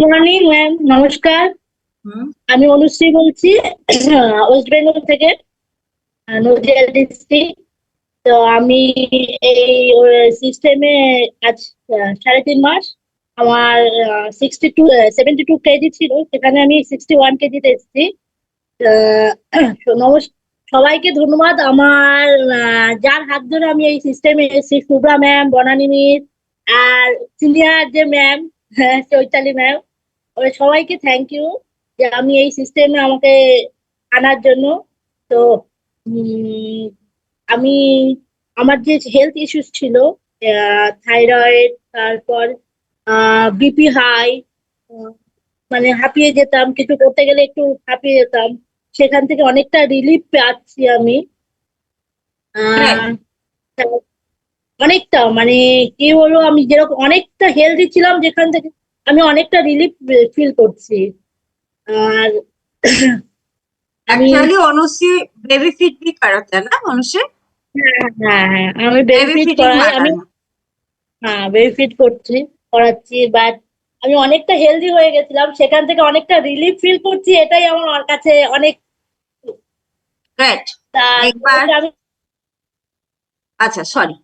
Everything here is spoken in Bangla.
মর্নিং ম্যাম, নমস্কার। হুম। আমি অনুশ্রী বলছি, ওয়েস্ট বেঙ্গল থেকে, নদিয়া ডিস্ট্রিক্ট। তো আমি এই সিস্টেমে আজ 3.5 মাস। আমার 72 কেজি ছিল, সেখানে আমি 61 কেজিতে এসেছি। সবাইকে ধন্যবাদ। আমার যার হাত ধরে আমি এই সিস্টেমে এসেছি, শুভ্রা ম্যাম, বনানী মিস, আর সিনিয়র যে ম্যাম, চৈতালি ম্যাম, ওরা সবাইকে থ্যাংক ইউ যে আমি এই সিস্টেমে আমাকে আনার জন্য। তো উম, আমি আমার যে হেলথ ইস্যুস ছিল, থাইরয়েড, তারপর বিপি হাই, মানে হাঁপিয়ে যেতাম, কিছু করতে গেলে একটু হাঁপিয়ে যেতাম, সেখান থেকে অনেকটা রিলিফ পাচ্ছি আমি। Right. আহ অনেকটা, মানে কি বলবো, আমি যেরকম অনেকটা হেলদি ছিলাম, যেখান থেকে আমি অনেকটা রিলিফ ফিল করছি। আর আমি, Actually, অনুশ্রী বেবি ফিট भी कराते हैं ना অনুশ্রী? হ্যাঁ হ্যাঁ হ্যাঁ, আমি বেবি বেনিফিট ফিটিং করাই হয় আমি। তার। হ্যাঁ, বেনিফিট করাচ্ছি, বাট আমি অনেকটা হেলদি হয়ে গেছিলাম, সেখান থেকে অনেকটা রিলিফ ফিল করছি, এটাই আমার কাছে অনেক। গ্রেট। তা একবার আমি, আচ্ছা, সরি।